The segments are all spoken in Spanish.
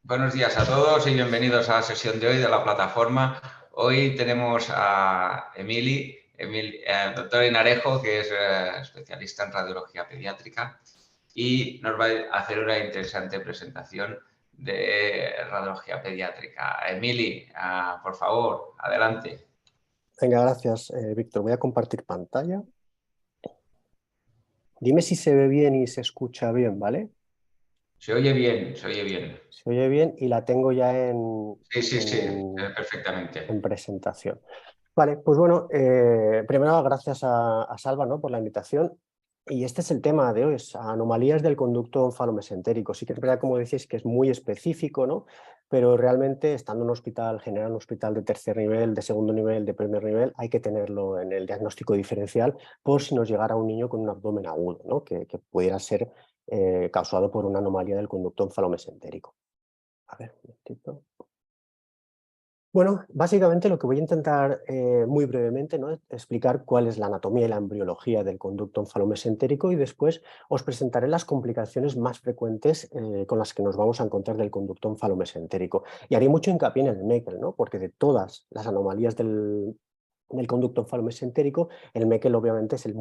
Buenos días a todos y bienvenidos a la sesión de hoy de la plataforma. Hoy tenemos a doctor Inarejo, que es especialista en radiología pediátrica y nos va a hacer una interesante presentación de radiología pediátrica. Emili, por favor, adelante. Venga, gracias, Víctor. Voy a compartir pantalla. Dime si se ve bien y se escucha bien, ¿vale? Se oye bien, se oye bien. Se oye bien y la tengo ya en, Sí, se en, ve perfectamente. en presentación. Vale, pues bueno, primero gracias a Salva, ¿no?, por la invitación. Y este es el tema de hoy, es anomalías del conducto encefalomesentérico. Sí que es verdad, como decís, que es muy específico, ¿no? Pero realmente, estando en un hospital general, un hospital de tercer nivel, de segundo nivel, de primer nivel, hay que tenerlo en el diagnóstico diferencial por si nos llegara un niño con un abdomen agudo, ¿no?, que pudiera ser causado por una anomalía del conducto encefalomesentérico. A ver, un momentito. Bueno, básicamente lo que voy a intentar muy brevemente, ¿no?, es explicar cuál es la anatomía y la embriología del conducto encefalomesentérico y después os presentaré las complicaciones más frecuentes con las que nos vamos a encontrar del conducto encefalomesentérico. Y haré mucho hincapié en el Meckel, ¿no?, porque de todas las anomalías del conducto encefalomesentérico, el Meckel obviamente es el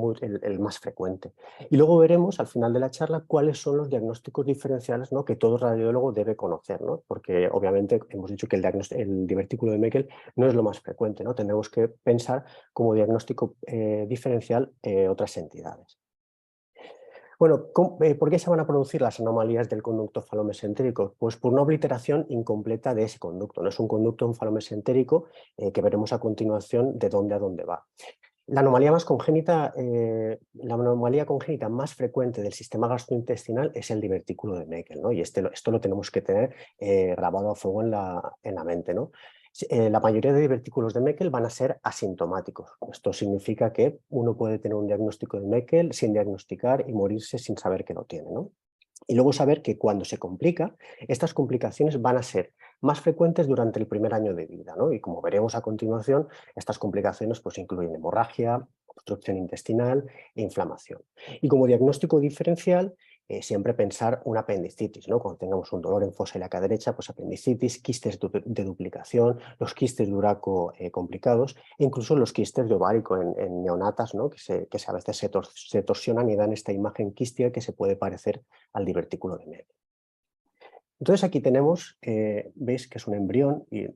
más frecuente. Y luego veremos al final de la charla cuáles son los diagnósticos diferenciales, ¿no?, que todo radiólogo debe conocer, ¿no?, porque obviamente hemos dicho que el divertículo de Meckel no es lo más frecuente, ¿no? Tenemos que pensar como diagnóstico diferencial otras entidades. Bueno, ¿por qué se van a producir las anomalías del conducto encefalomesentérico? Pues por una obliteración incompleta de ese conducto. No es un conducto encefalomesentérico que veremos a continuación de dónde a dónde va. La anomalía congénita más frecuente del sistema gastrointestinal es el divertículo de Meckel, ¿no? Y esto lo tenemos que tener grabado a fuego en la mente, ¿no? La mayoría de divertículos de Meckel van a ser asintomáticos. Esto significa que uno puede tener un diagnóstico de Meckel sin diagnosticar y morirse sin saber que lo tiene, ¿no? Y luego saber que cuando se complica, estas complicaciones van a ser más frecuentes durante el primer año de vida, ¿no? Y como veremos a continuación, estas complicaciones pues, incluyen hemorragia, obstrucción intestinal e inflamación. Y como diagnóstico diferencial, siempre pensar una apendicitis, ¿no? Cuando tengamos un dolor en fosa ilíaca derecha, pues apendicitis, quistes de duplicación, los quistes de Uraco complicados, e incluso los quistes de ovárico en neonatas, ¿no?, que a veces se torsionan y dan esta imagen quística que se puede parecer al divertículo de Meckel. Entonces aquí tenemos, veis que es un embrión y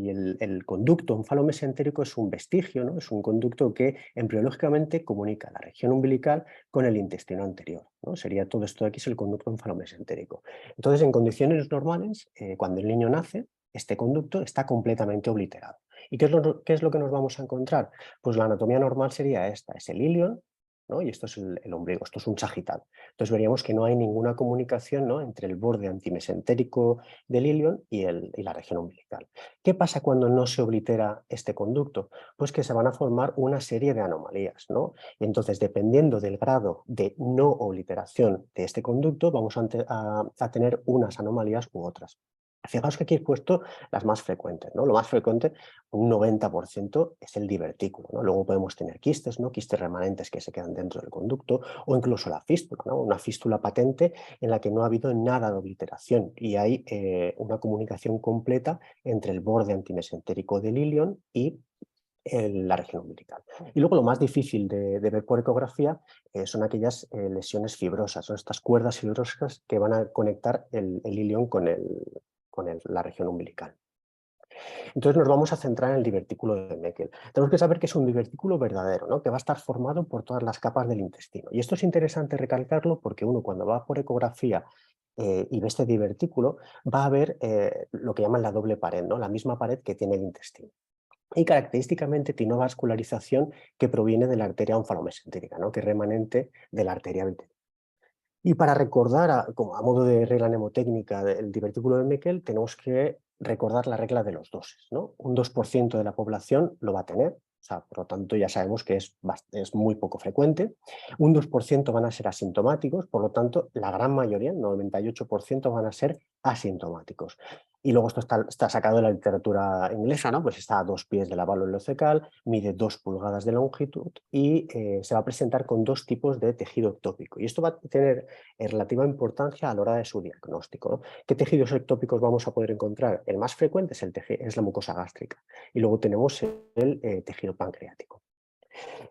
el conducto encefalomesentérico es un vestigio, ¿no? Es un conducto que embriológicamente comunica la región umbilical con el intestino anterior, ¿no? Sería todo esto de aquí, es el conducto encefalomesentérico. Entonces, en condiciones normales, cuando el niño nace, este conducto está completamente obliterado. ¿Y qué es lo que nos vamos a encontrar? Pues la anatomía normal sería esta, es el ilion, ¿no?, y esto es el ombligo, esto es un sagital. Entonces veríamos que no hay ninguna comunicación, ¿no?, entre el borde antimesentérico del ilion y la región umbilical. ¿Qué pasa cuando no se oblitera este conducto? Pues que se van a formar una serie de anomalías, ¿no? Entonces, dependiendo del grado de no obliteración de este conducto, vamos a tener unas anomalías u otras. Fijaos que aquí he puesto las más frecuentes, ¿no? Lo más frecuente, un 90%, es el divertículo, ¿no? Luego podemos tener quistes, ¿no?, quistes remanentes que se quedan dentro del conducto, o incluso la fístula, ¿no?, una fístula patente en la que no ha habido nada de obliteración y hay una comunicación completa entre el borde antimesentérico del ilion y la región umbilical. Y luego lo más difícil de ver por ecografía son aquellas lesiones fibrosas, son estas cuerdas fibrosas que van a conectar el ilion con la región umbilical. Entonces nos vamos a centrar en el divertículo de Meckel. Tenemos que saber que es un divertículo verdadero, ¿no?, que va a estar formado por todas las capas del intestino. Y esto es interesante recalcarlo porque uno, cuando va por ecografía y ve este divertículo, va a ver lo que llaman la doble pared, ¿no?, la misma pared que tiene el intestino. Y característicamente tiene una vascularización que proviene de la arteria encefalomesentérica, ¿no?, que es remanente de la arteria vítrea. Y para recordar, como a modo de regla mnemotécnica del divertículo de Meckel, tenemos que recordar la regla de los doses, ¿no? Un 2% de la población lo va a tener, o sea, por lo tanto ya sabemos que es muy poco frecuente. Un 2% van a ser asintomáticos, por lo tanto la gran mayoría, el 98%, van a ser asintomáticos. Y luego esto está sacado de la literatura inglesa, ¿no? Pues está a 2 pies de la válvula ileocecal, mide 2 pulgadas de longitud y se va a presentar con 2 tipos de tejido ectópico. Y esto va a tener relativa importancia a la hora de su diagnóstico, ¿no? ¿Qué tejidos ectópicos vamos a poder encontrar? El más frecuente es la mucosa gástrica y luego tenemos el tejido pancreático.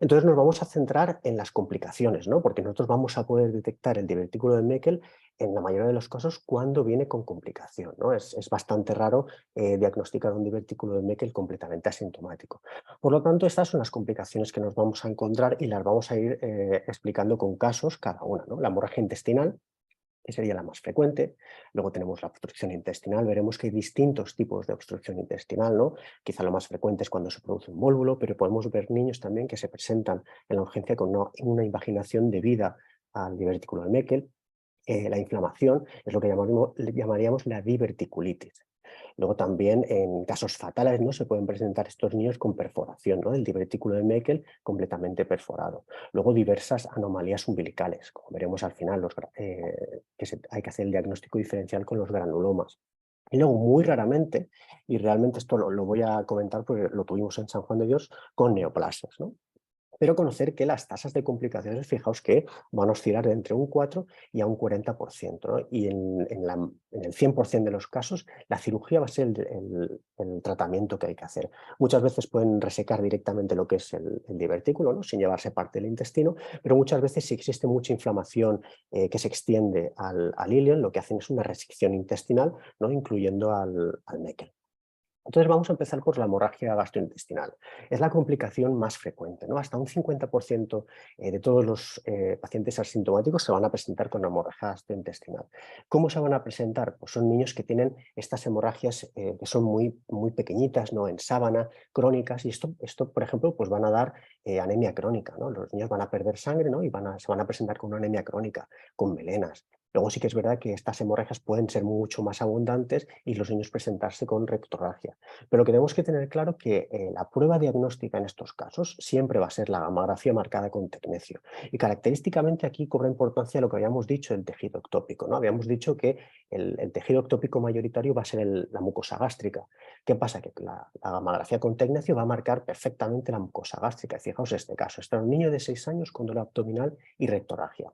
Entonces nos vamos a centrar en las complicaciones, ¿no? Porque nosotros vamos a poder detectar el divertículo de Meckel en la mayoría de los casos cuando viene con complicación, ¿no? Es bastante raro diagnosticar un divertículo de Meckel completamente asintomático. Por lo tanto, estas son las complicaciones que nos vamos a encontrar y las vamos a ir explicando con casos cada una, ¿no? La hemorragia intestinal, que sería la más frecuente. Luego tenemos la obstrucción intestinal. Veremos que hay distintos tipos de obstrucción intestinal, ¿no? Quizá lo más frecuente es cuando se produce un vólvulo, pero podemos ver niños también que se presentan en la urgencia con una invaginación debida al divertículo de Meckel. La inflamación es lo que llamaríamos la diverticulitis. Luego también en casos fatales, ¿no? Se pueden presentar estos niños con perforación, ¿no? Del divertículo de Meckel completamente perforado. Luego diversas anomalías umbilicales, como veremos al final, hay que hacer el diagnóstico diferencial con los granulomas. Y luego, muy raramente, y realmente esto lo voy a comentar porque lo tuvimos en San Juan de Dios, con neoplasias, ¿no? Pero conocer que las tasas de complicaciones, fijaos que van a oscilar de entre un 4 y a un 40%, ¿no? Y en el 100% de los casos, la cirugía va a ser el tratamiento que hay que hacer. Muchas veces pueden resecar directamente lo que es el divertículo, ¿no? Sin llevarse parte del intestino, pero muchas veces si existe mucha inflamación que se extiende al ileón, lo que hacen es una resección intestinal, ¿no? Incluyendo al Meckel. Entonces vamos a empezar por la hemorragia gastrointestinal. Es la complicación más frecuente, ¿no? Hasta un 50% de todos los pacientes asintomáticos se van a presentar con hemorragia gastrointestinal. ¿Cómo se van a presentar? Pues son niños que tienen estas hemorragias que son muy pequeñitas, ¿no? En sábana, crónicas, y esto por ejemplo, pues van a dar anemia crónica, ¿no? Los niños van a perder sangre, ¿no? Y se van a presentar con una anemia crónica, con melenas. Luego sí que es verdad que estas hemorragias pueden ser mucho más abundantes y los niños presentarse con rectorragia. Pero tenemos que tener claro que la prueba diagnóstica en estos casos siempre va a ser la gamografía marcada con tecnecio. Y característicamente aquí cobra importancia lo que habíamos dicho del tejido ectópico, ¿no? Habíamos dicho que el tejido ectópico mayoritario va a ser la mucosa gástrica. ¿Qué pasa? Que la gamografía con tecnecio va a marcar perfectamente la mucosa gástrica. Fijaos este caso. Este es un niño de 6 años con dolor abdominal y rectorragia.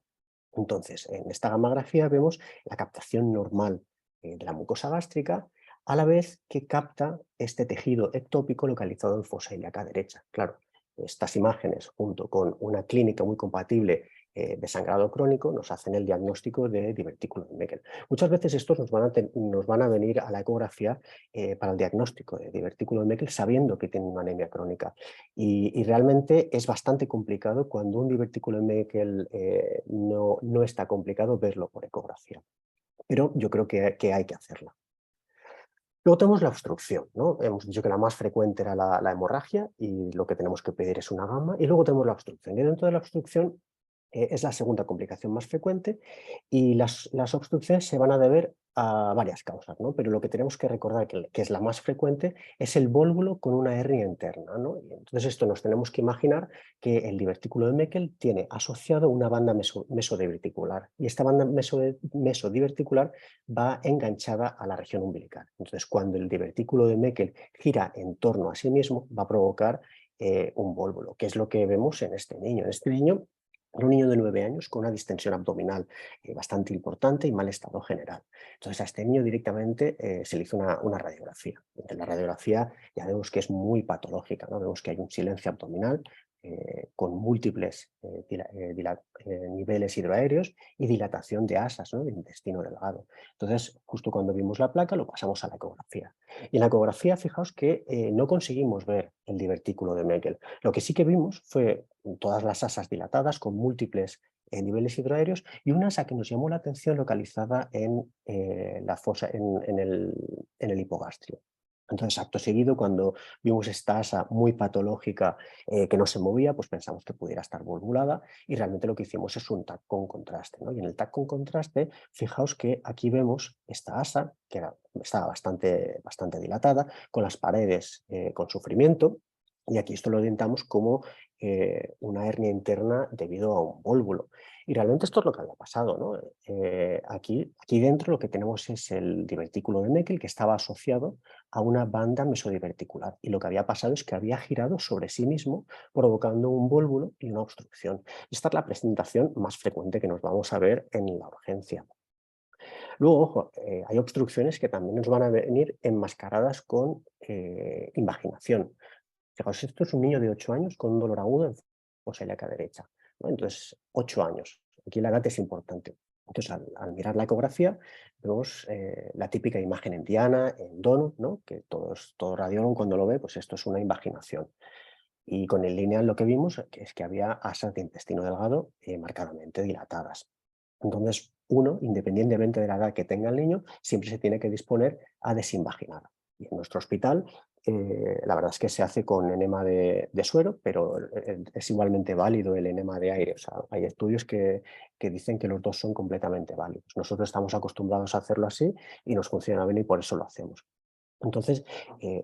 Entonces, en esta gamografía vemos la captación normal de la mucosa gástrica, a la vez que capta este tejido ectópico localizado en fosa ilíaca derecha. Claro, estas imágenes, junto con una clínica muy compatible de sangrado crónico, nos hacen el diagnóstico de divertículo de Meckel. Muchas veces estos nos van a venir a la ecografía para el diagnóstico de divertículo de Meckel sabiendo que tienen una anemia crónica. Y realmente es bastante complicado cuando un divertículo de Meckel no está complicado verlo por ecografía. Pero yo creo que hay que hacerla. Luego tenemos la obstrucción, ¿no? Hemos dicho que la más frecuente era la hemorragia y lo que tenemos que pedir es una gama. Y luego tenemos la obstrucción. Y dentro de la obstrucción es la segunda complicación más frecuente y las obstrucciones se van a deber a varias causas, ¿no? Pero lo que tenemos que recordar que es la más frecuente es el vólvulo con una hernia interna, ¿no? Y entonces esto nos tenemos que imaginar que el divertículo de Meckel tiene asociado una banda mesodiverticular y esta banda mesodiverticular va enganchada a la región umbilical. Entonces cuando el divertículo de Meckel gira en torno a sí mismo va a provocar un vólvulo, que es lo que vemos en este niño. En este niño un niño de 9 años con una distensión abdominal bastante importante y mal estado general. Entonces a este niño directamente se le hizo una radiografía. En la radiografía ya vemos que es muy patológica, ¿no? Vemos que hay un silencio abdominal con múltiples niveles hidroaéreos y dilatación de asas, ¿no? Del intestino delgado. Entonces, justo cuando vimos la placa lo pasamos a la ecografía. Y en la ecografía, fijaos que no conseguimos ver el divertículo de Meckel. Lo que sí que vimos fue todas las asas dilatadas con múltiples niveles hidroaéreos y una asa que nos llamó la atención localizada la fosa, en el hipogastrio. Entonces, acto seguido, cuando vimos esta asa muy patológica que no se movía, pues pensamos que pudiera estar volvulada y realmente lo que hicimos es un TAC con contraste, ¿no? Y en el TAC con contraste, fijaos que aquí vemos esta asa, que estaba bastante dilatada, con las paredes con sufrimiento, y aquí esto lo orientamos como una hernia interna debido a un vólvulo. Y realmente esto es lo que había pasado, ¿no? aquí dentro lo que tenemos es el divertículo de Meckel, que estaba asociado a una banda mesodiverticular, y lo que había pasado es que había girado sobre sí mismo, provocando un vólvulo y una obstrucción. Esta es la presentación más frecuente que nos vamos a ver en la urgencia. Luego, ojo, hay obstrucciones que también nos van a venir enmascaradas con invaginación. Fijaos, esto es un niño de 8 años con un dolor agudo en fosa ilíaca derecha, ¿no? Entonces, 8 años. Aquí la edad es importante. Entonces, al mirar la ecografía, vemos la típica imagen en diana, en dono, ¿no? Que todo radiólogo cuando lo ve, pues esto es una invaginación. Y con el lineal lo que vimos es que había asas de intestino delgado marcadamente dilatadas. Entonces, uno, independientemente de la edad que tenga el niño, siempre se tiene que disponer a desinvaginar. Y en nuestro hospital, la verdad es que se hace con enema de suero, pero es igualmente válido el enema de aire. O sea, hay estudios que dicen que los dos son completamente válidos. Nosotros estamos acostumbrados a hacerlo así y nos funciona bien y por eso lo hacemos. Entonces,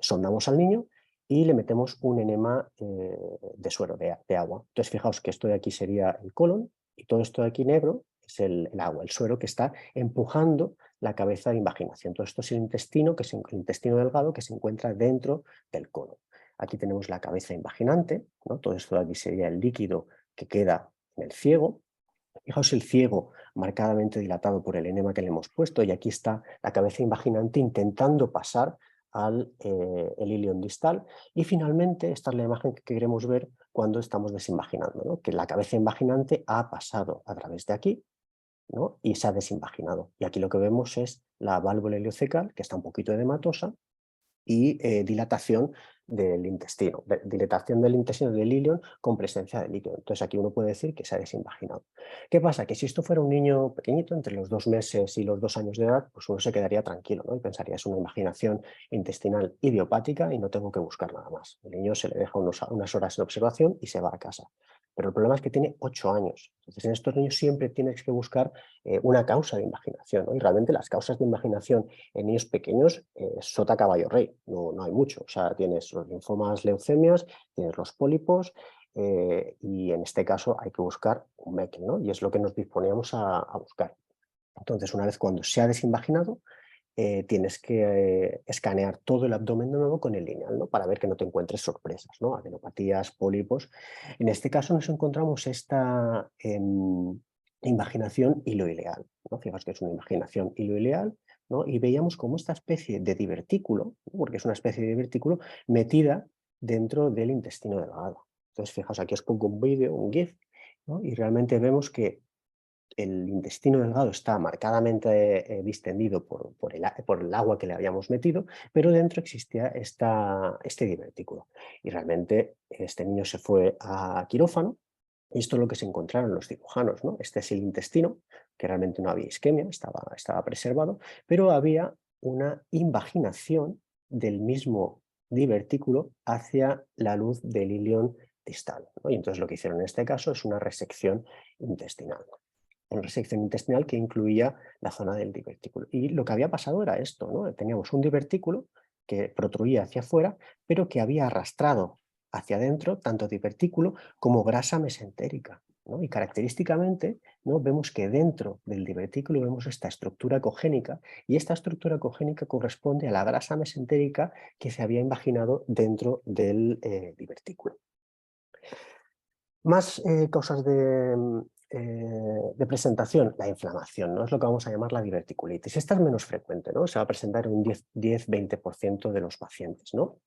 sondamos al niño y le metemos un enema de suero, de agua. Entonces, fijaos que esto de aquí sería el colon y todo esto de aquí negro es el agua, el suero que está empujando la cabeza de invaginación. Todo esto es el intestino, el intestino delgado que se encuentra dentro del colon. Aquí tenemos la cabeza invaginante, ¿no? Todo esto de aquí sería el líquido que queda en el ciego. Fijaos el ciego marcadamente dilatado por el enema que le hemos puesto, y aquí está la cabeza invaginante intentando pasar al el ilion distal. Y finalmente esta es la imagen que queremos ver cuando estamos desinvaginando, ¿no? Que la cabeza invaginante ha pasado a través de aquí, ¿no? Y se ha desinvaginado. Y aquí lo que vemos es la válvula ileocecal, que está un poquito edematosa, y dilatación del intestino, dilatación del intestino del ilion con presencia de líquido. Entonces aquí uno puede decir que se ha desinvaginado. ¿Qué pasa? Que si esto fuera un niño pequeñito, entre los 2 meses y los 2 años de edad, pues uno se quedaría tranquilo, ¿no? Y pensaría, es una invaginación intestinal idiopática y no tengo que buscar nada más. El niño se le deja unas horas en observación y se va a casa. Pero el problema es que tiene 8 años. Entonces en estos niños siempre tienes que buscar una causa de invaginación, ¿no? Y realmente las causas de invaginación en niños pequeños, sota caballo rey, no hay mucho. O sea, tienes los linfomas, leucemias, tienes los pólipos, y en este caso hay que buscar un Meckel, ¿no? Y es lo que nos disponíamos a buscar. Entonces, una vez cuando se ha desinvaginado, tienes que escanear todo el abdomen de nuevo con el lineal, ¿no? Para ver que no te encuentres sorpresas, ¿no? Adenopatías, pólipos. En este caso nos encontramos esta invaginación hiloileal, ¿no? Fijaos que es una invaginación hiloileal, ¿no? Y veíamos como esta especie de divertículo, ¿no? Porque es una especie de divertículo metida dentro del intestino delgado. Entonces, fijaos, aquí os pongo un vídeo, un GIF, ¿no? Y realmente vemos que el intestino delgado está marcadamente distendido por el agua que le habíamos metido, pero dentro existía este divertículo. Y realmente este niño se fue a quirófano, y esto es lo que se encontraron los cirujanos, ¿no? Este es el intestino, que realmente no había isquemia, estaba preservado, pero había una invaginación del mismo divertículo hacia la luz del ilion distal, ¿no? Y entonces lo que hicieron en este caso es una resección intestinal. Una resección intestinal que incluía la zona del divertículo. Y lo que había pasado era esto, ¿no? Teníamos un divertículo que protruía hacia afuera, pero que había arrastrado hacia adentro tanto divertículo como grasa mesentérica, ¿no? Y característicamente, ¿no? Vemos que dentro del divertículo vemos esta estructura ecogénica, y esta estructura ecogénica corresponde a la grasa mesentérica que se había invaginado dentro del divertículo. Más causas de presentación, la inflamación, ¿no? Es lo que vamos a llamar la diverticulitis. Esta es menos frecuente, ¿no? Se va a presentar en un 10-20% de los pacientes, ¿no?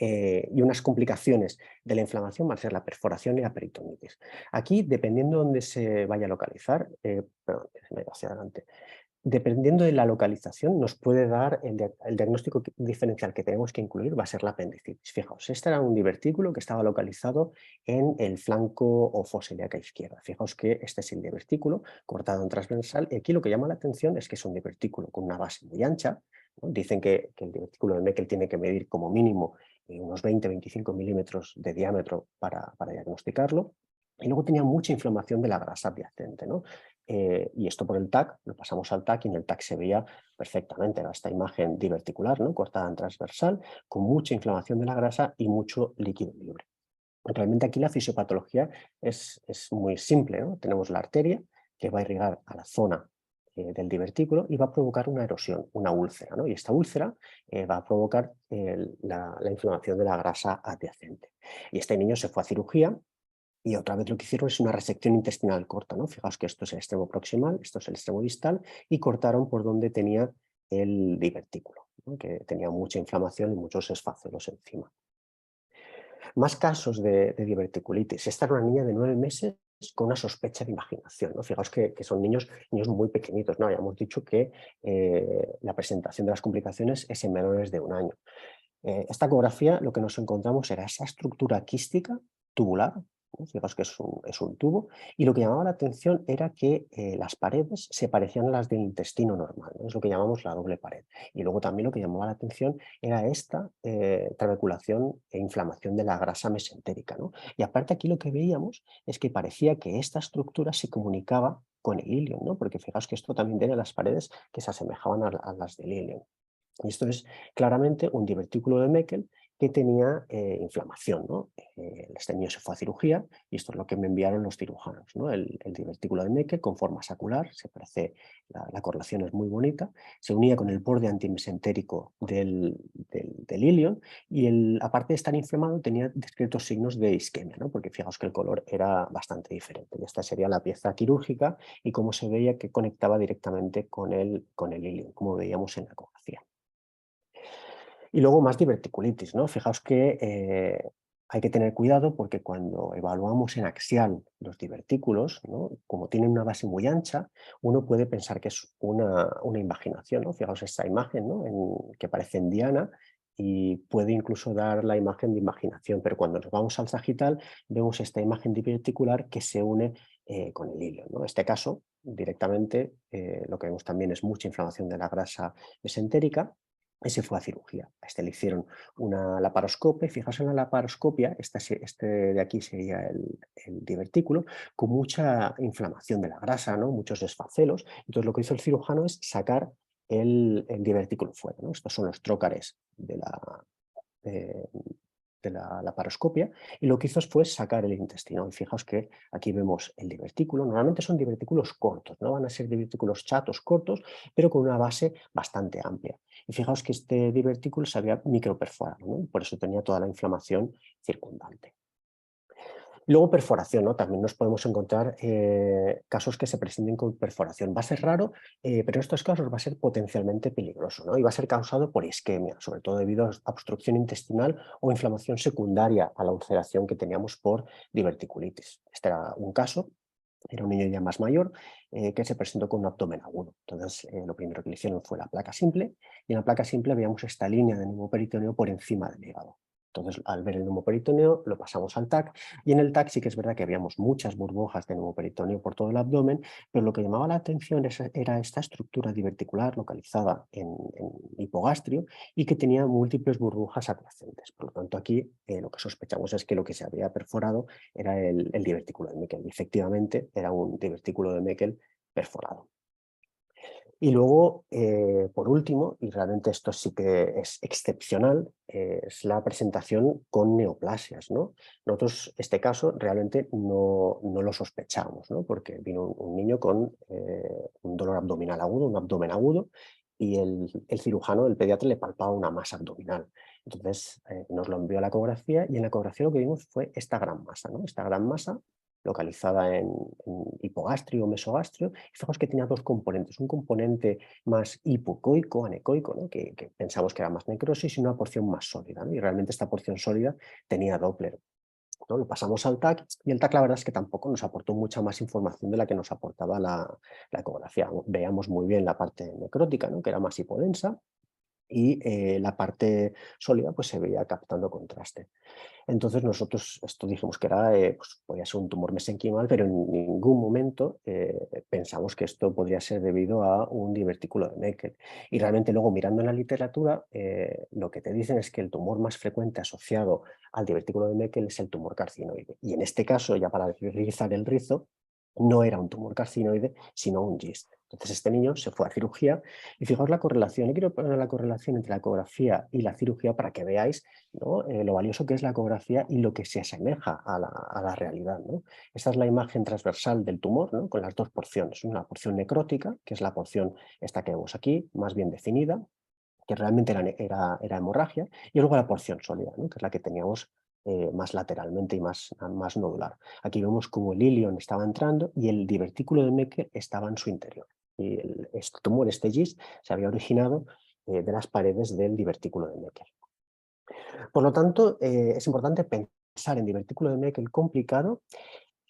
Y unas complicaciones de la inflamación van a ser la perforación y la peritonitis. Aquí, dependiendo de dónde se vaya a localizar, perdón, me voy hacia adelante. Dependiendo de la localización, nos puede dar el diagnóstico diferencial que tenemos que incluir, va a ser la apendicitis. Fijaos, este era un divertículo que estaba localizado en el flanco o fosa ilíaca izquierda. Fijaos que este es el divertículo cortado en transversal, y aquí lo que llama la atención es que es un divertículo con una base muy ancha, ¿no? Dicen que el divertículo de Meckel tiene que medir como mínimo unos 20-25 milímetros de diámetro para diagnosticarlo, y luego tenía mucha inflamación de la grasa adyacente, ¿no? Y esto por el TAC, lo pasamos al TAC y en el TAC se veía perfectamente, era esta imagen diverticular, ¿no? Cortada en transversal, con mucha inflamación de la grasa y mucho líquido libre. Realmente aquí la fisiopatología es muy simple, ¿no? Tenemos la arteria que va a irrigar a la zona del divertículo y va a provocar una erosión, una úlcera, ¿no? Y esta úlcera va a provocar la inflamación de la grasa adyacente. Y este niño se fue a cirugía y otra vez lo que hicieron es una resección intestinal corta, ¿no? Fijaos que esto es el extremo proximal, esto es el extremo distal, y cortaron por donde tenía el divertículo, ¿no? Que tenía mucha inflamación y muchos esfácelos encima. Más casos de diverticulitis. Esta era una niña de 9 meses con una sospecha de invaginación, ¿no? Fijaos que son niños muy pequeñitos, ¿no? Habíamos dicho que la presentación de las complicaciones es en menores de 1 año. Esta ecografía lo que nos encontramos era esa estructura quística tubular, ¿no? Fijaos que es un tubo, y lo que llamaba la atención era que las paredes se parecían a las del intestino normal, ¿no? Es lo que llamamos la doble pared. Y luego también lo que llamaba la atención era esta trabeculación e inflamación de la grasa mesentérica, ¿no? Y aparte aquí lo que veíamos es que parecía que esta estructura se comunicaba con el ilion, ¿no? Porque fijaos que esto también tiene las paredes que se asemejaban a las del ilion. Y esto es claramente un divertículo de Meckel que tenía inflamación, ¿no? Este niño se fue a cirugía y esto es lo que me enviaron los cirujanos, ¿no? El divertículo de Meckel con forma sacular, se parece, la correlación es muy bonita, se unía con el borde antimesentérico del ilion y aparte de estar inflamado tenía discretos signos de isquemia, ¿no? Porque fijaos que el color era bastante diferente. Y esta sería la pieza quirúrgica y cómo se veía que conectaba directamente con el ilion, como veíamos en la ecografía. Y luego más diverticulitis, ¿no? Fijaos que hay que tener cuidado porque cuando evaluamos en axial los divertículos, ¿no? Como tienen una base muy ancha, uno puede pensar que es una invaginación, ¿no? Fijaos esta imagen, ¿no? Que parece en diana y puede incluso dar la imagen de invaginación, pero cuando nos vamos al sagital vemos esta imagen diverticular que se une con el hilo, ¿no? En este caso, directamente, lo que vemos también es mucha inflamación de la grasa mesentérica. Y se fue a cirugía. A este le hicieron una laparoscopia, y fijaos en la laparoscopia, este de aquí sería el divertículo, con mucha inflamación de la grasa, ¿no? Muchos desfacelos. Entonces lo que hizo el cirujano es sacar el divertículo fuera, ¿no? Estos son los trócares eh, de la laparoscopia, y lo que hizo fue sacar el intestino. Y fijaos que aquí vemos el divertículo. Normalmente son divertículos cortos, no van a ser divertículos chatos cortos, pero con una base bastante amplia. Y fijaos que este divertículo se había microperforado, ¿no? Por eso tenía toda la inflamación circundante. Luego perforación, ¿no? También nos podemos encontrar casos que se presenten con perforación. Va a ser raro, pero en estos casos va a ser potencialmente peligroso, ¿no? Y va a ser causado por isquemia, sobre todo debido a obstrucción intestinal o inflamación secundaria a la ulceración que teníamos por diverticulitis. Este era un caso. Era un niño ya más mayor que se presentó con un abdomen agudo. Entonces, lo primero que le hicieron fue la placa simple, y en la placa simple veíamos esta línea de neumoperitoneo por encima del hígado. Entonces, al ver el neumoperitoneo, lo pasamos al TAC, y en el TAC sí que es verdad que veíamos muchas burbujas de neumoperitoneo por todo el abdomen, pero lo que llamaba la atención era esta estructura diverticular localizada en hipogastrio y que tenía múltiples burbujas adyacentes. Por lo tanto, aquí lo que sospechamos es que lo que se había perforado era el divertículo de Meckel. Y efectivamente, era un divertículo de Meckel perforado. Y luego, por último, y realmente esto sí que es excepcional, es la presentación con neoplasias, ¿no? Nosotros este caso realmente no lo sospechamos, ¿no? Porque vino un niño con un dolor abdominal agudo, un abdomen agudo, y el cirujano, el pediatra, le palpaba una masa abdominal. Entonces nos lo envió a la ecografía, y en la ecografía lo que vimos fue esta gran masa, ¿no? Esta gran masa localizada en hipogastrio o mesogastrio, y fijaos que tenía dos componentes, un componente más hipocoico, anecoico, ¿no? que pensamos que era más necrosis, y una porción más sólida, ¿no? Y realmente esta porción sólida tenía Doppler, ¿no? Lo pasamos al TAC, y el TAC la verdad es que tampoco nos aportó mucha más información de la que nos aportaba la ecografía. Veíamos muy bien la parte necrótica, ¿no? Que era más hipodensa, y la parte sólida pues se veía captando contraste. Entonces nosotros esto dijimos que era, pues podía ser un tumor mesenquimal, pero en ningún momento pensamos que esto podría ser debido a un divertículo de Meckel. Y realmente luego mirando en la literatura, lo que te dicen es que el tumor más frecuente asociado al divertículo de Meckel es el tumor carcinoide. Y en este caso, ya para rizar el rizo, no era un tumor carcinoide, sino un GIST. Entonces este niño se fue a cirugía y fijaos la correlación. Yo quiero poner la correlación entre la ecografía y la cirugía para que veáis, ¿no? Lo valioso que es la ecografía y lo que se asemeja a la realidad, ¿no? Esta es la imagen transversal del tumor, ¿no? Con las dos porciones. Una porción necrótica, que es la porción esta que vemos aquí, más bien definida, que realmente era hemorragia, y luego la porción sólida, ¿no? Que es la que teníamos más lateralmente y más nodular. Aquí vemos cómo el ilion estaba entrando y el divertículo de Meckel estaba en su interior. Y este tumor, este GIST, se había originado de las paredes del divertículo de Meckel. Por lo tanto, es importante pensar en divertículo de Meckel complicado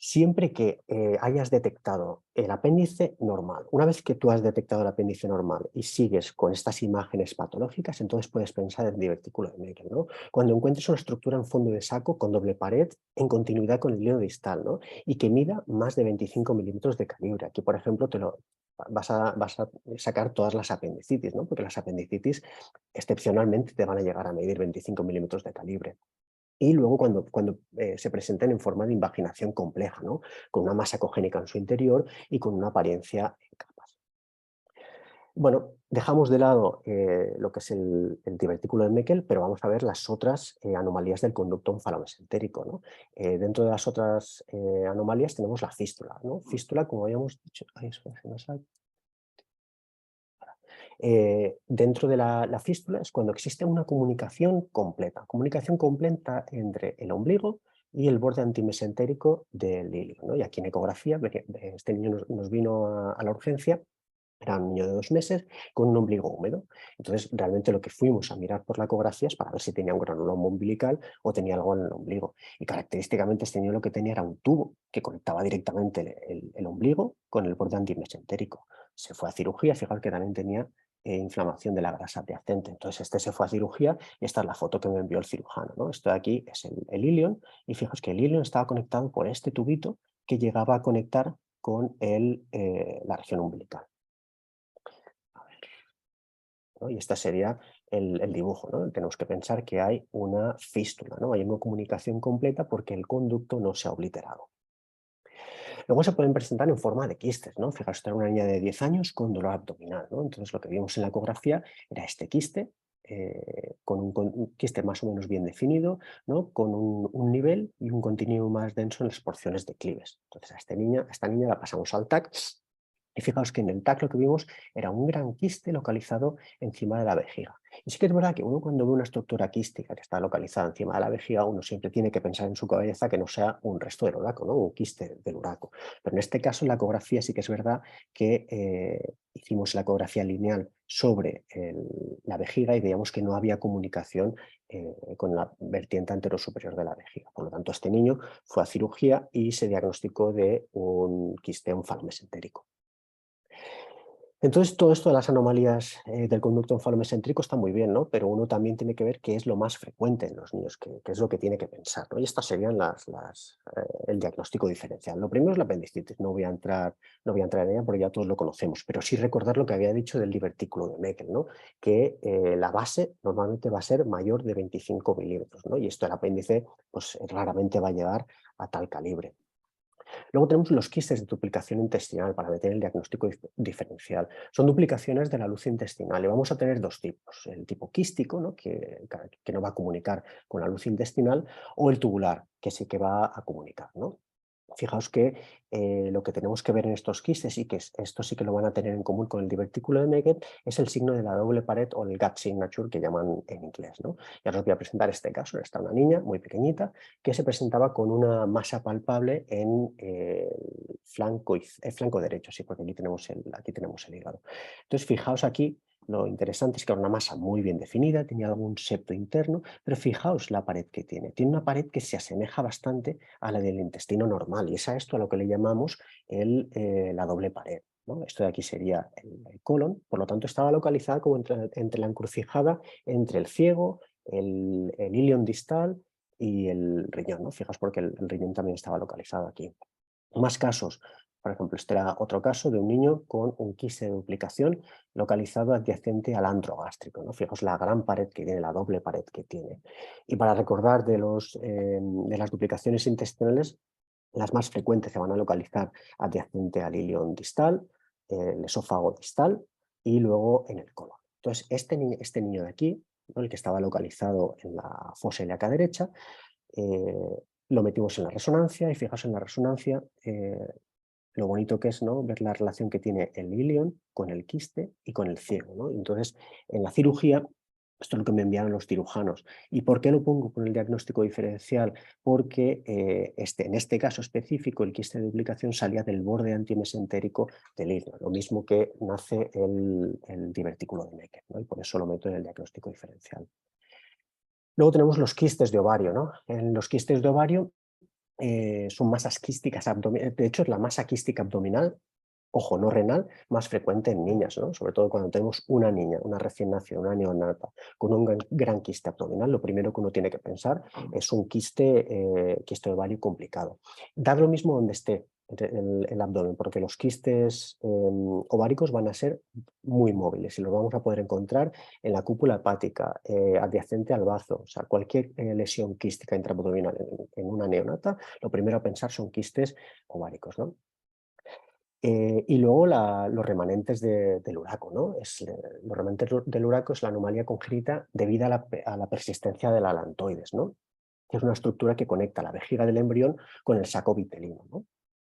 siempre que hayas detectado el apéndice normal. Una vez que tú has detectado el apéndice normal y sigues con estas imágenes patológicas, entonces puedes pensar en divertículo de Meckel, ¿no? Cuando encuentres una estructura en fondo de saco con doble pared en continuidad con el hilo distal, ¿no? Y que mida más de 25 milímetros de calibre. Aquí, por ejemplo, vas a sacar todas las apendicitis, ¿no? Porque las apendicitis excepcionalmente te van a llegar a medir 25 milímetros de calibre. Y luego cuando se presenten en forma de invaginación compleja, ¿no? Con una masa cogénica en su interior y con una apariencia en capas. Bueno, dejamos de lado lo que es el divertículo de Meckel, pero vamos a ver las otras anomalías del conducto onfalomesentérico, ¿no? Dentro de las otras anomalías tenemos la fístula, ¿no? Fístula, como habíamos dicho, dentro de la fístula es cuando existe una comunicación completa entre el ombligo y el borde antimesentérico del ilio, ¿no? Y aquí en ecografía, este niño nos vino a la urgencia, era un niño de 2 meses con un ombligo húmedo. Entonces, realmente lo que fuimos a mirar por la ecografía es para ver si tenía un granuloma umbilical o tenía algo en el ombligo. Y característicamente este niño lo que tenía era un tubo que conectaba directamente el ombligo con el borde antimesentérico. Se fue a cirugía, fijaos que también tenía inflamación de la grasa adyacente. Entonces este se fue a cirugía y esta es la foto que me envió el cirujano, ¿no? Esto de aquí es el ilion y fijaos que el ilion estaba conectado por este tubito que llegaba a conectar con la región umbilical. A ver, ¿no? Y este sería el dibujo, ¿no? Tenemos que pensar que hay una fístula, ¿no? Hay una comunicación completa porque el conducto no se ha obliterado. Luego se pueden presentar en forma de quistes, ¿no? Fijaos, esta era una niña de 10 años con dolor abdominal, ¿no? Entonces lo que vimos en la ecografía era este quiste, con un quiste más o menos bien definido, ¿no? Con un nivel y un continuo más denso en las porciones declives. Entonces a esta niña la pasamos al TAC y fijaos que en el TAC lo que vimos era un gran quiste localizado encima de la vejiga. Y sí que es verdad que uno cuando ve una estructura quística que está localizada encima de la vejiga, uno siempre tiene que pensar en su cabeza que no sea un resto del uraco, ¿no? Un quiste del uraco. Pero en este caso en la ecografía sí que es verdad que hicimos la ecografía lineal sobre la vejiga y veíamos que no había comunicación con la vertiente anterosuperior de la vejiga. Por lo tanto, este niño fue a cirugía y se diagnosticó de un quiste onfalomesentérico. Entonces, todo esto de las anomalías del conducto onfalomesentérico está muy bien, ¿no? Pero uno también tiene que ver qué es lo más frecuente en los niños, qué es lo que tiene que pensar, ¿no? Y estas serían el diagnóstico diferencial. Lo primero es la apendicitis, no voy a entrar en ella porque ya todos lo conocemos, pero sí recordar lo que había dicho del divertículo de Meckel, ¿no? Que la base normalmente va a ser mayor de 25 milímetros, ¿no? Y esto el apéndice pues, raramente va a llegar a tal calibre. Luego tenemos los quistes de duplicación intestinal para meter el diagnóstico diferencial. Son duplicaciones de la luz intestinal y vamos a tener dos tipos. El tipo quístico, ¿no? Que no va a comunicar con la luz intestinal, o el tubular, que sí que va a comunicar, ¿no? Fijaos que lo que tenemos que ver en estos quistes, y que esto sí que lo van a tener en común con el divertículo de Meckel, es el signo de la doble pared o el gut signature que llaman en inglés, ¿no? Ya os voy a presentar este caso. Está una niña muy pequeñita que se presentaba con una masa palpable en el flanco derecho, sí, porque aquí tenemos el hígado. Entonces fijaos aquí. Lo interesante es que era una masa muy bien definida, tenía algún septo interno, pero fijaos la pared que tiene. Tiene una pared que se asemeja bastante a la del intestino normal y es a esto a lo que le llamamos la doble pared, ¿no? Esto de aquí sería el colon, por lo tanto estaba localizada como entre la encrucijada entre el ciego, el ilion distal y el riñón, ¿no? Fijaos porque el riñón también estaba localizado aquí. Más casos. Por ejemplo, este era otro caso de un niño con un quiste de duplicación localizado adyacente al antro gástrico, ¿no? Fijaos la gran pared que tiene, la doble pared que tiene. Y para recordar de las duplicaciones intestinales, las más frecuentes se van a localizar adyacente al ilion distal, el esófago distal y luego en el colon. Entonces, este niño de aquí, ¿no?, el que estaba localizado en la fosa ilíaca derecha, lo metimos en la resonancia y fijaos en la resonancia lo bonito que es, ¿no?, ver la relación que tiene el ilion con el quiste y con el ciego, ¿no? Entonces, en la cirugía, esto es lo que me enviaron los cirujanos. ¿Y por qué lo pongo con el diagnóstico diferencial? Porque en este caso específico el quiste de duplicación salía del borde antimesentérico del ilion, lo mismo que nace el divertículo de Meckel, ¿no? Y por eso lo meto en el diagnóstico diferencial. Luego tenemos los quistes de ovario, ¿no? En los quistes de ovario son masas quísticas abdominales, de hecho es la masa quística abdominal, ojo, no renal, más frecuente en niñas, ¿no? Sobre todo cuando tenemos una niña, una recién nacida, una neonata, con un gran quiste abdominal, lo primero que uno tiene que pensar es un quiste de ovario complicado. Da lo mismo donde esté el abdomen, porque los quistes ováricos van a ser muy móviles y los vamos a poder encontrar en la cúpula hepática, adyacente al bazo, o sea, cualquier lesión quística intraabdominal en una neonata, lo primero a pensar son quistes ováricos, ¿no? Y luego los remanentes del uraco, ¿no? Los remanentes del uraco es la anomalía congénita debida a la persistencia del alantoides, ¿no? Que es una estructura que conecta la vejiga del embrión con el saco vitelino, ¿no?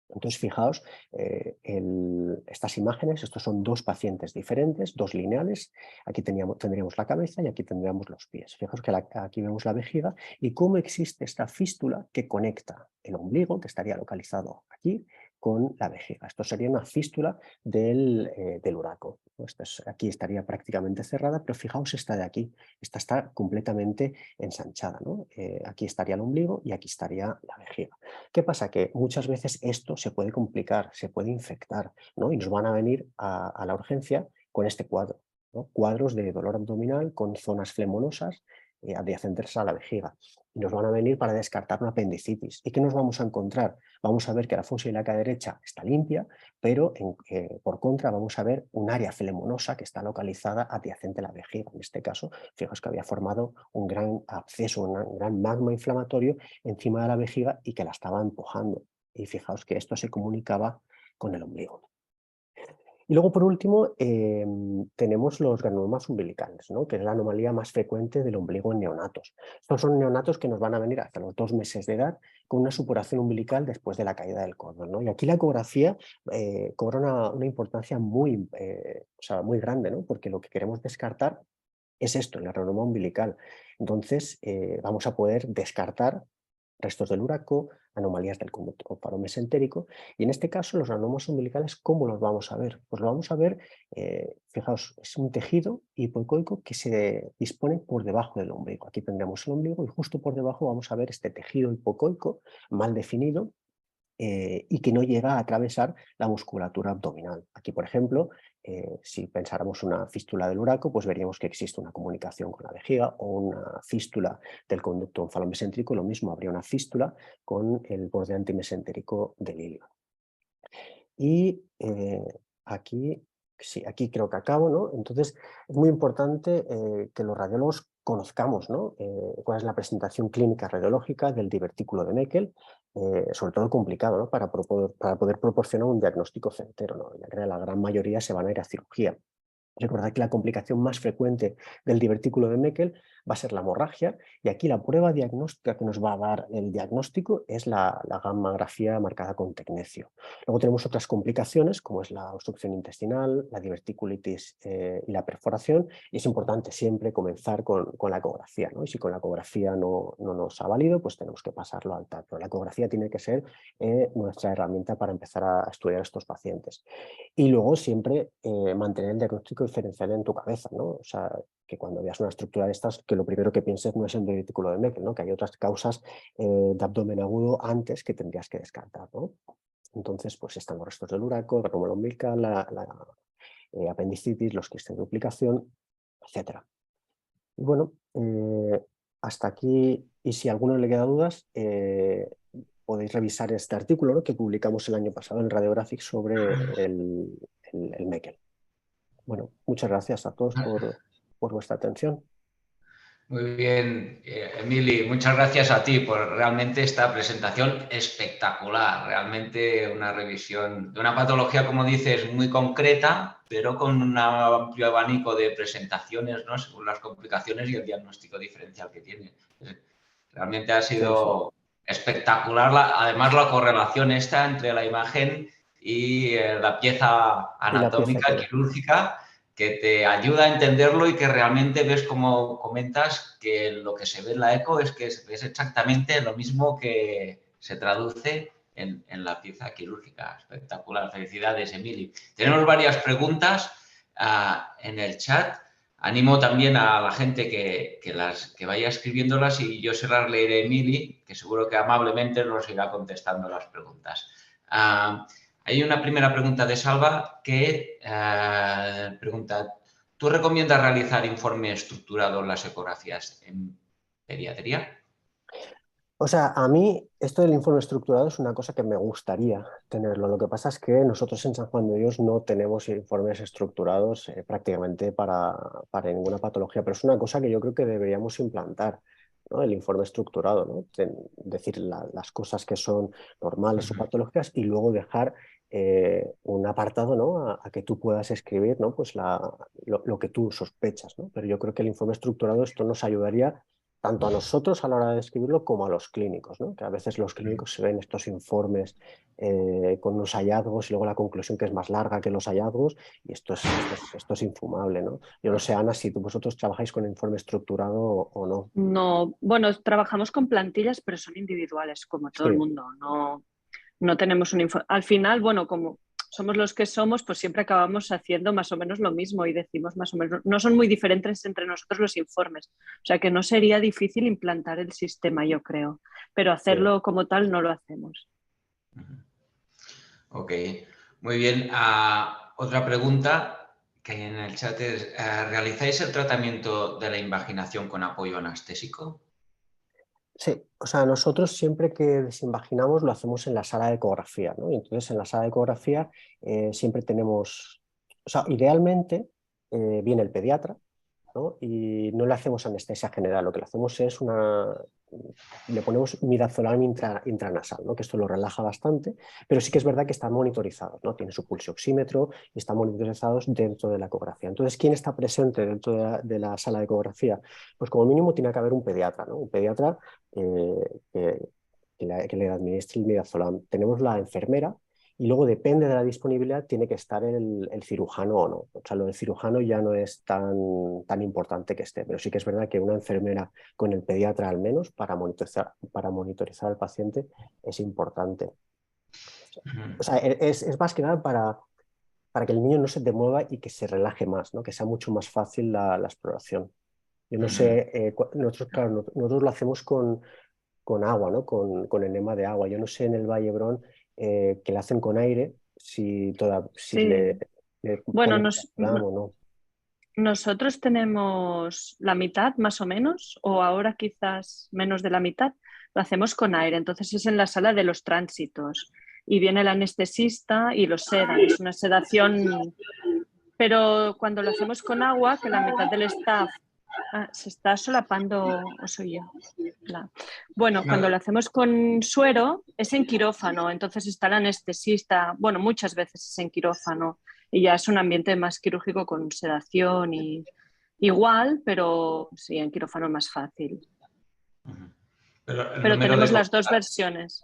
Entonces, fijaos, estas imágenes, estos son dos pacientes diferentes, dos lineales. Aquí tendríamos la cabeza y aquí tendríamos los pies. Fijaos que aquí vemos la vejiga y cómo existe esta fístula que conecta el ombligo, que estaría localizado aquí, con la vejiga. Esto sería una fístula del uraco. Aquí estaría prácticamente cerrada, pero fijaos esta de aquí. Esta está completamente ensanchada, ¿no? Aquí estaría el ombligo y aquí estaría la vejiga. ¿Qué pasa? Que muchas veces esto se puede complicar, se puede infectar, ¿no? Y nos van a venir a la urgencia con este cuadro, ¿no? Cuadros de dolor abdominal con zonas flemonosas adyacentes a la vejiga. Y nos van a venir para descartar una apendicitis. ¿Y qué nos vamos a encontrar? Vamos a ver que la fosa ilíaca derecha está limpia, pero por contra vamos a ver un área flemonosa que está localizada adyacente a la vejiga. En este caso, fijaos que había formado un gran absceso, un gran magma inflamatorio encima de la vejiga y que la estaba empujando. Y fijaos que esto se comunicaba con el ombligo. Y luego, por último, tenemos los granulomas umbilicales, ¿no?, que es la anomalía más frecuente del ombligo en neonatos. Estos son neonatos que nos van a venir hasta los 2 meses de edad con una supuración umbilical después de la caída del cordón, ¿no? Y aquí la ecografía cobra una importancia muy grande, ¿no?, porque lo que queremos descartar es esto, el granuloma umbilical. Entonces, vamos a poder descartar restos del uraco, anomalías del conducto mesentérico, y en este caso los granomas umbilicales, ¿cómo los vamos a ver? Pues lo vamos a ver, fijaos, es un tejido hipoecoico que se dispone por debajo del ombligo. Aquí tendremos el ombligo y justo por debajo vamos a ver este tejido hipoecoico mal definido, y que no llega a atravesar la musculatura abdominal. Aquí, por ejemplo, si pensáramos una fístula del uraco, pues veríamos que existe una comunicación con la vejiga, o una fístula del conducto onfalomesentérico, lo mismo, habría una fístula con el borde antimesentérico del ilio. Y aquí, sí, aquí creo que acabo, ¿no? Entonces, es muy importante que los radiólogos conozcamos, ¿no?, cuál es la presentación clínica radiológica del divertículo de Meckel, sobre todo complicado, ¿no?, para poder proporcionar un diagnóstico certero, ¿no?, ya que la gran mayoría se van a ir a cirugía. Recordad que la complicación más frecuente del divertículo de Meckel va a ser la hemorragia, y aquí la prueba diagnóstica que nos va a dar el diagnóstico es la gammagrafía marcada con tecnecio. Luego tenemos otras complicaciones como es la obstrucción intestinal, la diverticulitis y la perforación, y es importante siempre comenzar con la ecografía, ¿no? Y si con la ecografía no nos ha valido, pues tenemos que pasarlo al TAC, pero la ecografía tiene que ser nuestra herramienta para empezar a estudiar a estos pacientes. Y luego siempre mantener el diagnóstico diferencial en tu cabeza, ¿no? O sea, que cuando veas una estructura de estas, que lo primero que pienses no es el divertículo de Meckel, ¿no?, que hay otras causas de abdomen agudo antes que tendrías que descartar, ¿no? Entonces, pues están los restos del uraco, el granuloma umbilical, la apendicitis, los quistes de duplicación, etcétera. Y bueno, hasta aquí, y si a alguno le queda dudas, podéis revisar este artículo, ¿no?, que publicamos el año pasado en Radiographic sobre el Meckel. Bueno, muchas gracias a todos por vuestra atención. Muy bien, Emili, muchas gracias a ti por realmente esta presentación espectacular. Realmente una revisión de una patología, como dices, muy concreta, pero con un amplio abanico de presentaciones, ¿no? Según las complicaciones y el diagnóstico diferencial que tiene. Realmente ha Sí, sí. sido espectacular, además la correlación esta entre la imagen y la pieza Y la pieza anatómica quirúrgica. quirúrgica que te ayuda a entenderlo y que realmente ves, como comentas, que lo que se ve en la eco es que es exactamente lo mismo que se traduce en la pieza quirúrgica. Espectacular. Felicidades, Emili. Tenemos varias preguntas en el chat. Animo también a la gente que vaya escribiéndolas y yo se las leeré a Emili, que seguro que amablemente nos irá contestando las preguntas. Hay una primera pregunta de Salva que pregunta, ¿tú recomiendas realizar informe estructurado en las ecografías en pediatría? O sea, a mí esto del informe estructurado es una cosa que me gustaría tenerlo. Lo que pasa es que nosotros en San Juan de Dios no tenemos informes estructurados prácticamente para ninguna patología, pero es una cosa que yo creo que deberíamos implantar, ¿no? El informe estructurado, ¿no? Decir las cosas que son normales o patológicas y luego dejar un apartado, ¿no? A que tú puedas escribir, ¿no? Pues lo que tú sospechas, ¿no? Pero yo creo que el informe estructurado esto nos ayudaría tanto a nosotros a la hora de escribirlo como a los clínicos, ¿no? Que a veces los clínicos se ven estos informes con unos hallazgos y luego la conclusión que es más larga que los hallazgos y esto es infumable, ¿no? Yo no sé, Ana, si vosotros trabajáis con informe estructurado o no. No, bueno, trabajamos con plantillas, pero son individuales, como todo el Sí. mundo. No tenemos un informe. Al final, bueno, como somos los que somos, pues siempre acabamos haciendo más o menos lo mismo y decimos más o menos. No son muy diferentes entre nosotros los informes. O sea que no sería difícil implantar el sistema, yo creo. Pero Sí. hacerlo como tal no lo hacemos. Ok, muy bien. Otra pregunta que hay en el chat es, ¿realizáis el tratamiento de la invaginación con apoyo anestésico? Sí, o sea, nosotros siempre que desinvaginamos lo hacemos en la sala de ecografía, ¿no? Y entonces en la sala de ecografía siempre tenemos, o sea, idealmente viene el pediatra, ¿no? Y no le hacemos anestesia general, lo que le hacemos es le ponemos midazolam intranasal, ¿no? Que esto lo relaja bastante, pero sí que es verdad que están monitorizados, ¿no? Tiene su pulso oxímetro y están monitorizados dentro de la ecografía. Entonces, ¿quién está presente dentro de la sala de ecografía? Pues como mínimo tiene que haber un pediatra, ¿no? Un pediatra que le administre el midazolam. Tenemos la enfermera y luego depende de la disponibilidad, tiene que estar el cirujano o no. O sea, lo del cirujano ya no es tan importante que esté, pero sí que es verdad que una enfermera con el pediatra al menos para monitorizar al paciente es importante. O sea, es más que nada para que el niño no se demueva y que se relaje más, ¿no? Que sea mucho más fácil la exploración. Yo no sé, nosotros, claro, nosotros lo hacemos con agua, ¿no? Con enema de agua. Yo no sé en el Valle Brón que le hacen con aire, si Sí. le Bueno, ponen midazolam o no. nosotros tenemos la mitad más o menos, o ahora quizás menos de la mitad, lo hacemos con aire. Entonces es en la sala de los tránsitos y viene el anestesista y lo sedan. Es una sedación, pero cuando lo hacemos con agua, que la mitad del staff se está solapando, o soy yo. Bueno, cuando lo hacemos con suero es en quirófano, entonces está el anestesista, bueno, muchas veces es en quirófano y ya es un ambiente más quirúrgico con sedación y igual, pero sí, en quirófano más fácil. Pero el Pero número de tenemos las dos versiones.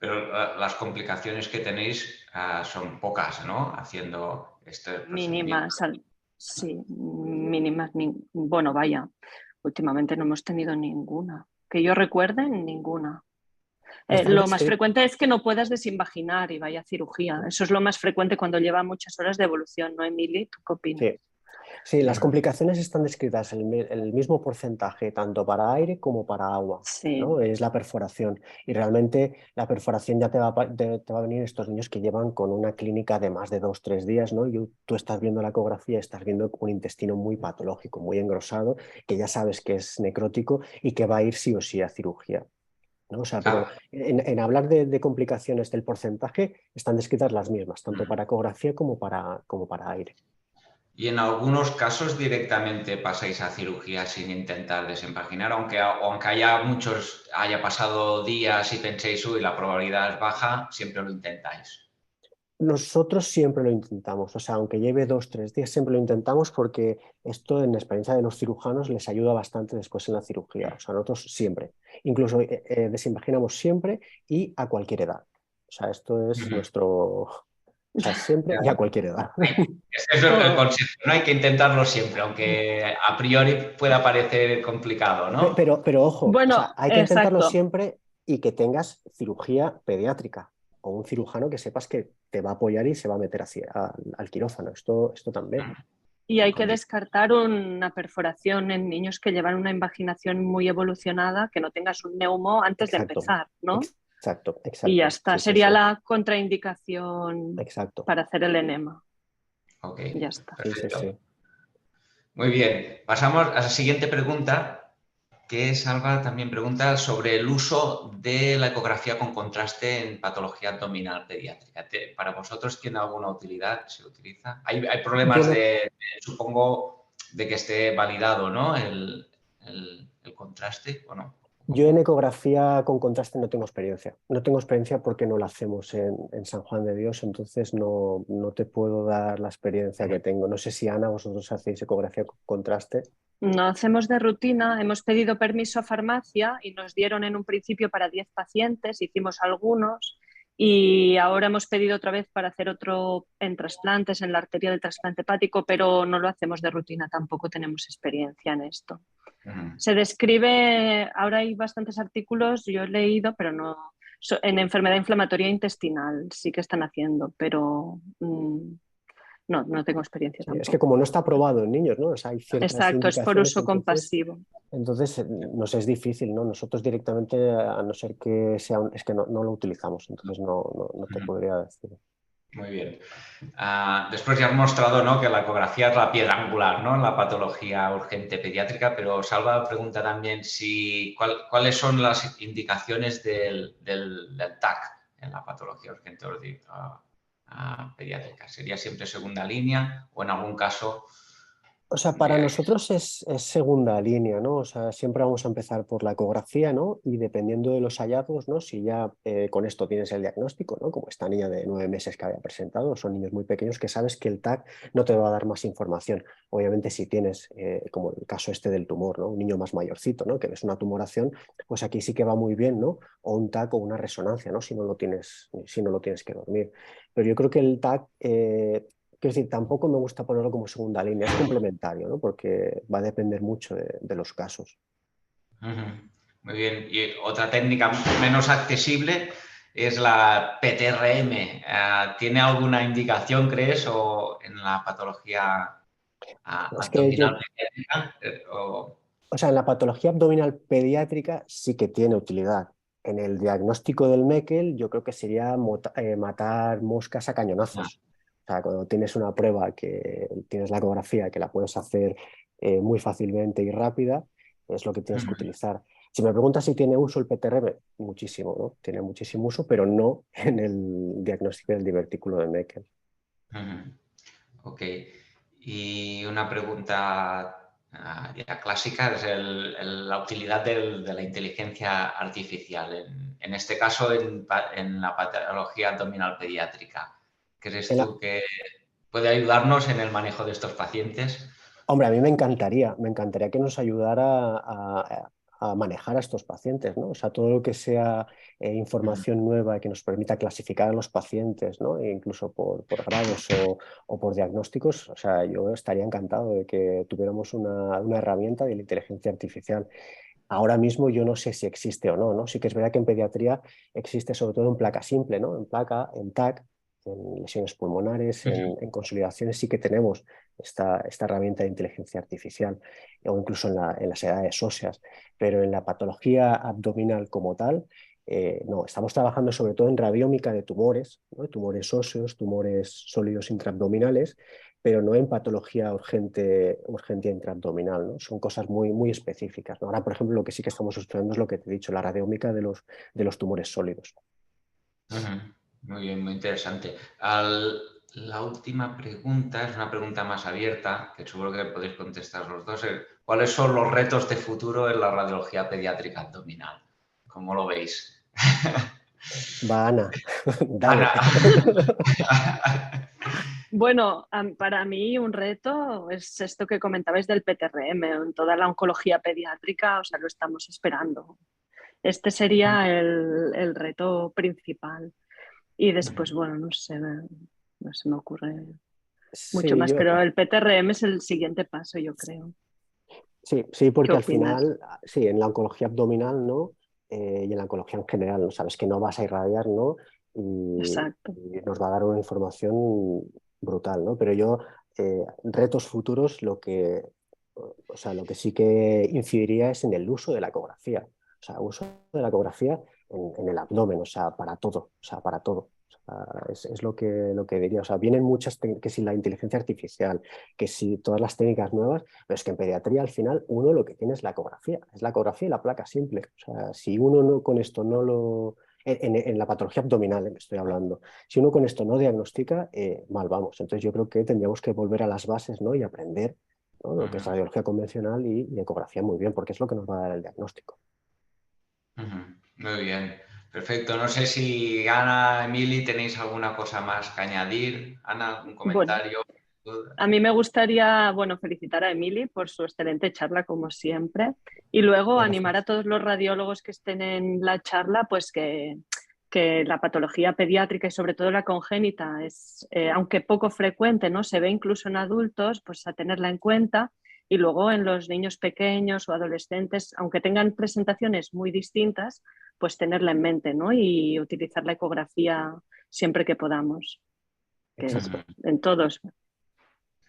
pero las complicaciones que tenéis son pocas, ¿no? Haciendo este procedimiento. Mínimas, sí, mínimas. Bueno, vaya, últimamente no hemos tenido ninguna. Que yo recuerde, ninguna. Están Lo más descritos. frecuente es que no puedas desinvaginar y vaya cirugía. Eso es lo más frecuente cuando lleva muchas horas de evolución, ¿no, Emily? ¿Tú qué opinas? Sí. Sí, las complicaciones están descritas el mismo porcentaje tanto para aire como para agua, Sí, ¿no? Es la perforación. Y realmente la perforación ya te va a venir estos niños que llevan con una clínica de más de 2, 3 días, ¿no? Y tú estás viendo la ecografía, estás viendo un intestino muy patológico, muy engrosado, que ya sabes que es necrótico y que va a ir sí o sí a cirugía, ¿no? O sea, pero Claro. en hablar de complicaciones del porcentaje, están descritas las mismas, tanto para ecografía como para aire. Y en algunos casos directamente pasáis a cirugía sin intentar desempaginar, aunque haya pasado días y penséis, uy, la probabilidad es baja, siempre lo intentáis. Nosotros siempre lo intentamos, o sea, aunque lleve 2 o 3 días, siempre lo intentamos porque esto en la experiencia de los cirujanos les ayuda bastante después en la cirugía. O sea, nosotros siempre, incluso desimpaginamos siempre y a cualquier edad. O sea, esto es nuestro, o sea, siempre y a cualquier edad. Ese es el consejo, no hay que intentarlo siempre, aunque a priori pueda parecer complicado, ¿no? Pero ojo, o sea, Bueno, hay que intentarlo exacto. siempre y que tengas cirugía pediátrica o un cirujano que sepas que te va a apoyar y se va a meter al quirófano. Esto también. Y hay que descartar una perforación en niños que llevan una invaginación muy evolucionada, que no tengas un neumo antes de Exacto, empezar, ¿no? exacto, Y ya exacto. está, Sí, sí, sería sí. la contraindicación Exacto. para hacer el enema. Ok, Ya está. Sí, sí, perfecto. sí. Muy bien, pasamos a la siguiente pregunta, que Salva también pregunta sobre el uso de la ecografía con contraste en patología abdominal pediátrica. ¿Para vosotros tiene alguna utilidad? ¿Se utiliza? Hay Yo problemas no, supongo, de que esté validado, ¿no? El contraste, ¿o no? yo en ecografía con contraste no tengo experiencia. No tengo experiencia porque no la hacemos en San Juan de Dios, entonces no te puedo dar la experiencia que tengo. No sé si Ana, vosotros hacéis ecografía con contraste. No hacemos de rutina, hemos pedido permiso a farmacia y nos dieron en un principio para 10 pacientes, hicimos algunos y ahora hemos pedido otra vez para hacer otro en trasplantes, en la arteria del trasplante hepático, pero no lo hacemos de rutina, tampoco tenemos experiencia en esto. Se describe, ahora hay bastantes artículos, yo he leído, pero no, en enfermedad inflamatoria intestinal sí que están haciendo, pero no tengo experiencia Sí, es que como tampoco. no está aprobado en niños, ¿no? O sea, hay ciertas Exacto, es por indicaciones, uso compasivo. entonces nos es difícil, ¿no? Nosotros directamente, a no ser que sea, es que no lo utilizamos, entonces no te podría decir. Muy bien. Después ya has mostrado, ¿no?, que la ecografía es la piedra angular, ¿no?, en la patología urgente pediátrica, pero Salva pregunta también cuáles son las indicaciones del TAC en la patología urgente pediátrica. ¿Sería siempre segunda línea o en algún caso O sea, para nosotros es segunda línea, ¿no? O sea, siempre vamos a empezar por la ecografía, ¿no? Y dependiendo de los hallazgos, ¿no? Si ya con esto tienes el diagnóstico, ¿no? Como esta niña de 9 meses que había presentado, son niños muy pequeños que sabes que el TAC no te va a dar más información. Obviamente, si tienes, como el caso este del tumor, ¿no? Un niño más mayorcito, ¿no? Que ves una tumoración, pues aquí sí que va muy bien, ¿no? O un TAC o una resonancia, ¿no? Si no lo tienes que dormir. Pero yo creo que el TAC... quiero decir, tampoco me gusta ponerlo como segunda línea, es complementario, ¿no? Porque va a depender mucho de los casos. Muy bien. Y otra técnica menos accesible es la PTRM. ¿Tiene alguna indicación, crees, o en la patología Es que abdominal pediátrica? o sea, en la patología abdominal pediátrica sí que tiene utilidad. En el diagnóstico del Meckel, yo creo que sería matar moscas a cañonazos. O sea, cuando tienes una prueba que tienes la ecografía, que la puedes hacer muy fácilmente y rápida, es lo que tienes que utilizar. Si me preguntas si tiene uso el PTRM, muchísimo, ¿no? Tiene muchísimo uso, pero no en el diagnóstico del divertículo de Meckel. Ok. Y una pregunta ya clásica es la utilidad de la inteligencia artificial. En este caso, en la patología abdominal pediátrica. ¿Crees En la, tú que puede ayudarnos en el manejo de estos pacientes? Hombre, a mí me encantaría que nos ayudara a manejar a estos pacientes, ¿no? O sea, todo lo que sea información nueva que nos permita clasificar a los pacientes, ¿no? E incluso por grados o por diagnósticos, o sea, yo estaría encantado de que tuviéramos una herramienta de la inteligencia artificial. Ahora mismo yo no sé si existe o no, ¿no? Sí que es verdad que en pediatría existe sobre todo en placa simple, ¿no? En placa, en TAC, en lesiones pulmonares, en consolidaciones sí que tenemos esta herramienta de inteligencia artificial o incluso en las edades óseas, pero en la patología abdominal como tal, no, estamos trabajando sobre todo en radiómica de tumores, ¿no? Tumores óseos, tumores sólidos intraabdominales, pero no en patología urgente intraabdominal, ¿no? Son cosas muy específicas, ¿no? Ahora, por ejemplo, lo que sí que estamos estudiando es lo que te he dicho, la radiómica de los tumores sólidos. Muy bien, muy interesante. la última pregunta es una pregunta más abierta, que seguro que podéis contestar los dos. ¿Cuáles son los retos de futuro en la radiología pediátrica abdominal? ¿Cómo lo veis? Va, Ana, dale. Ana. Bueno, para mí un reto es esto que comentabais del PTRM. En toda la oncología pediátrica, o sea, lo estamos esperando. Este sería el reto principal. Y después, bueno, no sé, no se me ocurre mucho Sí, más, pero el PTRM es el siguiente paso, yo creo. sí, ¿Qué porque al opinas? final, sí, en la oncología abdominal, ¿no? Y en la oncología en general, ¿no? Sabes que no vas a irradiar, ¿no? Exacto. Y nos va a dar una información brutal, ¿no? Pero yo, retos futuros, o sea, lo que sí que incidiría es en el uso de la ecografía. O sea, uso de la ecografía en el abdomen, o sea, para todo, o sea, para todo. O sea, es lo que diría. O sea, vienen muchas, que si la inteligencia artificial, que si todas las técnicas nuevas, pero es que en pediatría al final uno lo que tiene es la ecografía y la placa simple. O sea, si uno no, con esto no lo... En la patología abdominal me estoy hablando. Si uno con esto no diagnostica, mal vamos. Entonces yo creo que tendríamos que volver a las bases, ¿no? Y aprender, ¿no? Lo que es radiología convencional y ecografía muy bien, porque es lo que nos va a dar el diagnóstico. Muy bien, perfecto. No sé si Ana, Emily, tenéis alguna cosa más que añadir. Ana, ¿algún Bueno, comentario? a mí me gustaría, bueno, felicitar a Emily por su excelente charla, como siempre, y luego animar a Gracias. todos los radiólogos que estén en la charla, pues que la patología pediátrica y sobre todo la congénita es, aunque poco frecuente, ¿no? Se ve incluso en adultos, pues a tenerla en cuenta. Y luego en los niños pequeños o adolescentes, aunque tengan presentaciones muy distintas, pues tenerla en mente, ¿no? Y utilizar la ecografía siempre que podamos, que Exacto. en todos.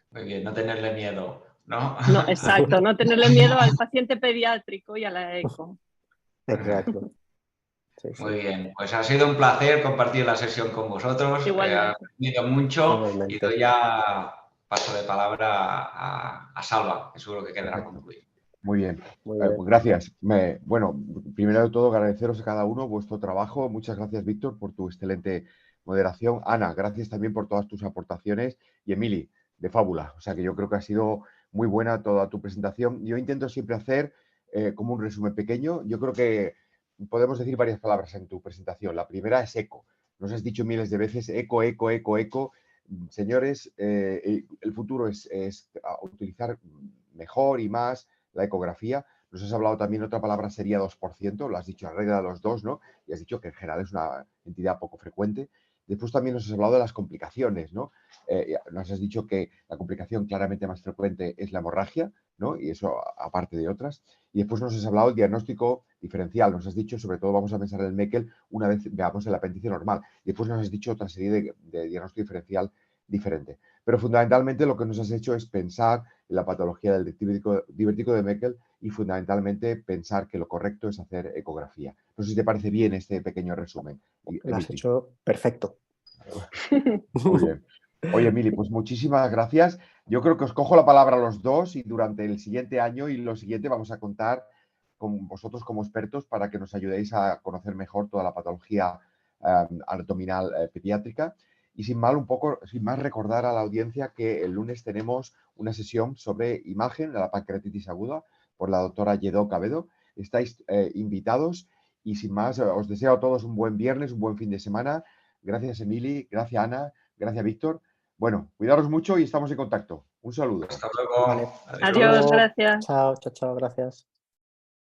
Muy bien, no tenerle miedo, ¿no? No, exacto, no tenerle miedo al paciente pediátrico y a la eco. Exacto. Sí, Muy sí. bien, pues ha sido un placer compartir la sesión con vosotros. He Igualmente. aprendido mucho y doy Igualmente. ya paso de palabra a Salva, que seguro que quedará Perfecto. concluido. Muy bien. Muy bien. Pues gracias. Bueno, primero de todo, agradeceros a cada uno vuestro trabajo. Muchas gracias, Víctor, por tu excelente moderación. Ana, gracias también por todas tus aportaciones. Y Emily, de fábula. O sea que yo creo que ha sido muy buena toda tu presentación. Yo intento siempre hacer como un resumen pequeño. Yo creo que podemos decir varias palabras en tu presentación. La primera es eco. Nos has dicho miles de veces eco, eco, eco, eco. Señores, el futuro es utilizar mejor y más la ecografía. Nos has hablado también, otra palabra sería 2%, lo has dicho, regla de los dos, ¿no? Y has dicho que en general es una entidad poco frecuente. Después también nos has hablado de las complicaciones, ¿no? Nos has dicho que la complicación claramente más frecuente es la hemorragia, ¿no? Y eso aparte de otras. Y después nos has hablado del diagnóstico diferencial. Nos has dicho, sobre todo, vamos a pensar en el Meckel una vez veamos el apéndice normal. Y después nos has dicho otra serie de diagnóstico diferencial diferente. Pero fundamentalmente lo que nos has hecho es pensar en la patología del divertículo de Meckel y fundamentalmente pensar que lo correcto es hacer ecografía. No sé si te parece bien este pequeño resumen. Lo has Emily. hecho perfecto. Muy bien. Oye, Emily, pues muchísimas gracias. Yo creo que os cojo la palabra a los dos y durante el siguiente año y lo siguiente vamos a contar con vosotros como expertos para que nos ayudéis a conocer mejor toda la patología abdominal pediátrica. Y sin más recordar a la audiencia que el lunes tenemos una sesión sobre imagen de la pancreatitis aguda por la doctora Lledó Cabedo. Estáis invitados y sin más os deseo a todos un buen viernes, un buen fin de semana. Gracias, Emily. Gracias, Ana. Gracias, Víctor. Bueno, cuidaros mucho y estamos en contacto. Un saludo. Hasta luego. Vale. Adiós. Hasta Adiós, luego. gracias. Chao, chao, chao. Gracias.